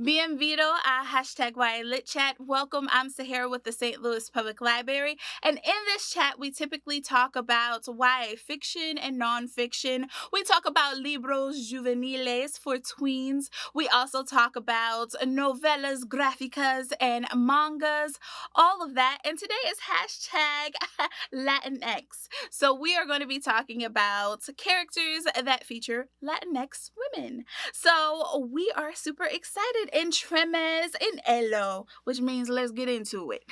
Bienvenido a hashtag YA Lit Chat. Welcome, I'm Sahara with the St. Louis Public Library. And in this chat, we typically talk about YA fiction and nonfiction. We talk about libros juveniles for tweens. We also talk about novelas gráficas and mangas, all of that. And today is hashtag Latinx. So we are going to be talking about characters that feature Latinx women. So we are super excited in Tremes in Elo, which means let's get into it.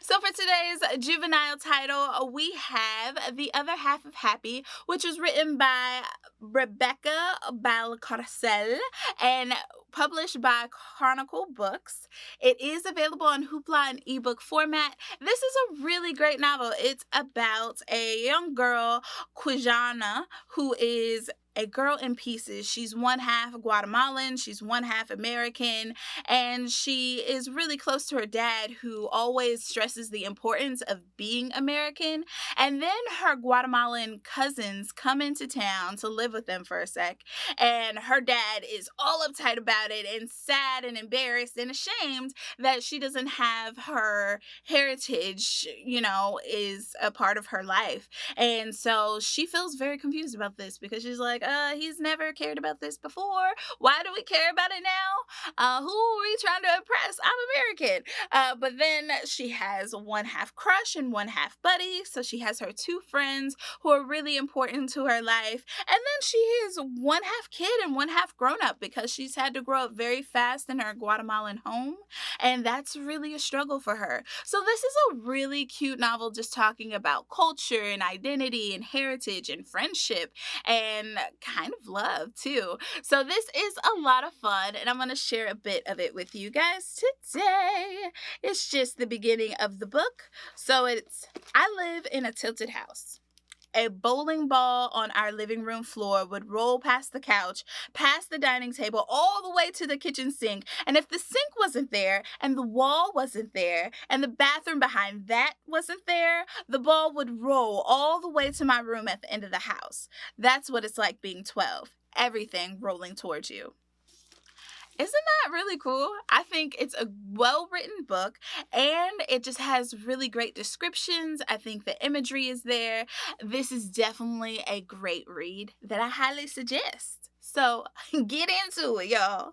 So for today's juvenile title, we have The Other Half of Happy, which was written by Rebecca Balcarcel and published by Chronicle Books. It is available on Hoopla in ebook format. This is a really great novel. It's about a young girl, Quijana, who is a girl in pieces. She's one half Guatemalan, she's one half American, and she is really close to her dad, who always stresses the importance of being American. And then her Guatemalan cousins come into town to live with them for a sec, and her dad is all uptight about it and sad and embarrassed and ashamed that she doesn't have her heritage, is a part of her life. And so she feels very confused about this because she's like, he's never cared about this before. Why do we care about it now? Who are we trying to impress? I'm American. But then she has one half crush and one half buddy. So she has her two friends who are really important to her life. And then she is one half kid and one half grown up because she's had to grow up very fast in her Guatemalan home. And that's really a struggle for her. So this is a really cute novel just talking about culture and identity and heritage and friendship and kind of love too. So this is a lot of fun, and I'm going to share a bit of it with you guys today. It's just the beginning of the book. So I live in a tilted house. A bowling ball on our living room floor would roll past the couch, past the dining table, all the way to the kitchen sink. And if the sink wasn't there, and the wall wasn't there, and the bathroom behind that wasn't there, the ball would roll all the way to my room at the end of the house. That's what it's like being 12. Everything rolling towards you. Isn't that really cool? I think it's a well-written book, and it just has really great descriptions. I think the imagery is there. This is definitely a great read that I highly suggest. So get into it, y'all.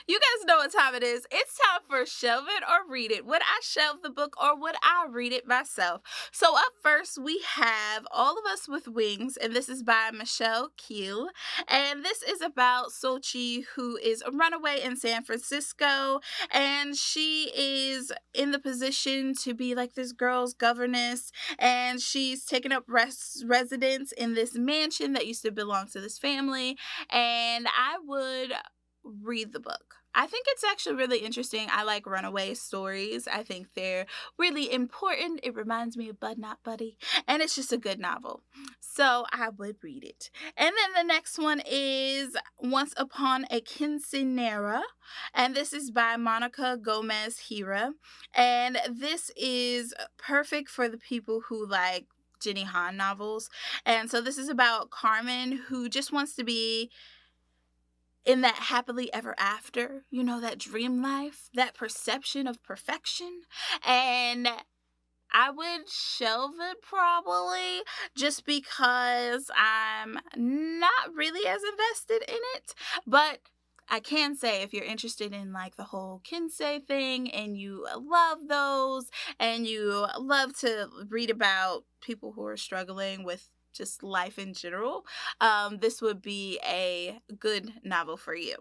You guys know what time it is. It's time for Shelve It or Read It. Would I shelve the book or would I read it myself? So up first, we have All of Us with Wings, and this is by Michelle Keel. And this is about Sochi, who is a runaway in San Francisco, and she is in the position to be like this girl's governess, and she's taken up residence in this mansion that used to belong to this family, and I would read the book. I think it's actually really interesting. I like runaway stories. I think they're really important. It reminds me of Bud Not Buddy, and it's just a good novel. So I would read it. And then the next one is Once Upon a Quinceañera, and this is by Monica Gomez Hira. And this is perfect for the people who like Jenny Han novels. And so this is about Carmen, who just wants to be in that happily ever after, that dream life, that perception of perfection. And I would shelve it probably just because I'm not really as invested in it. But I can say if you're interested in like the whole Kinsey thing and you love those and you love to read about people who are struggling with just life in general, this would be a good novel for you.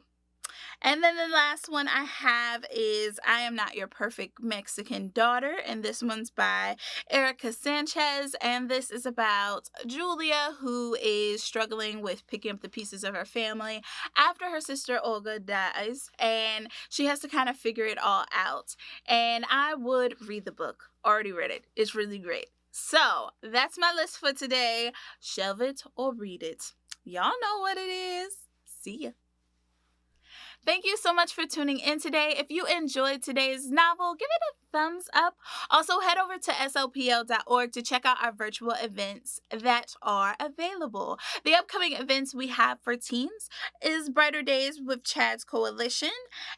And then the last one I have is I Am Not Your Perfect Mexican Daughter, and this one's by Erica Sanchez, and this is about Julia, who is struggling with picking up the pieces of her family after her sister Olga dies, and she has to kind of figure it all out. And I would read the book. Already read it. It's really great. So that's my list for today. Shelve it or read it. Y'all know what it is. See ya. Thank you so much for tuning in today. If you enjoyed today's novel, give it a thumbs up. Also, head over to slpl.org to check out our virtual events that are available. The upcoming events we have for teens is Brighter Days with Chad's Coalition.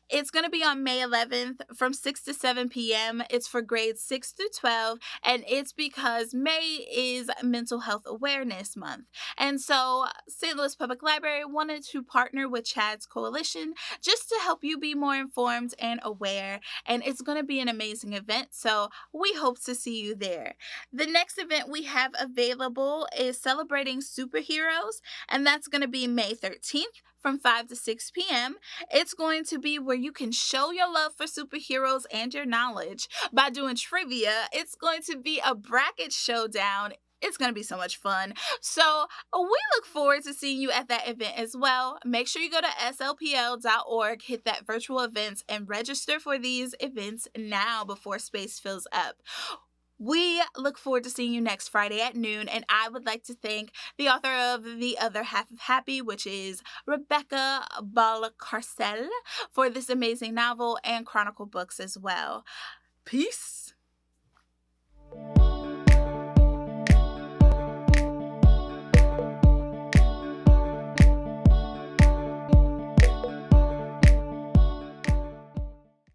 It's going to be on May 11th from 6 to 7 p.m. It's for grades 6 through 12, and it's because May is Mental Health Awareness Month. And so St. Louis Public Library wanted to partner with Chad's Coalition just to help you be more informed and aware. And it's going to be an amazing event, so we hope to see you there. The next event we have available is Celebrating Superheroes, and that's going to be May 13th from 5 to 6 p.m. It's going to be where you can show your love for superheroes and your knowledge by doing trivia. It's going to be a bracket showdown. It's going to be so much fun. So we look forward to seeing you at that event as well. Make sure you go to slpl.org, hit that virtual events, and register for these events now before space fills up. We look forward to seeing you next Friday at noon, and I would like to thank the author of The Other Half of Happy, which is Rebecca Balcarcel, for this amazing novel and chronicle books as well. Peace.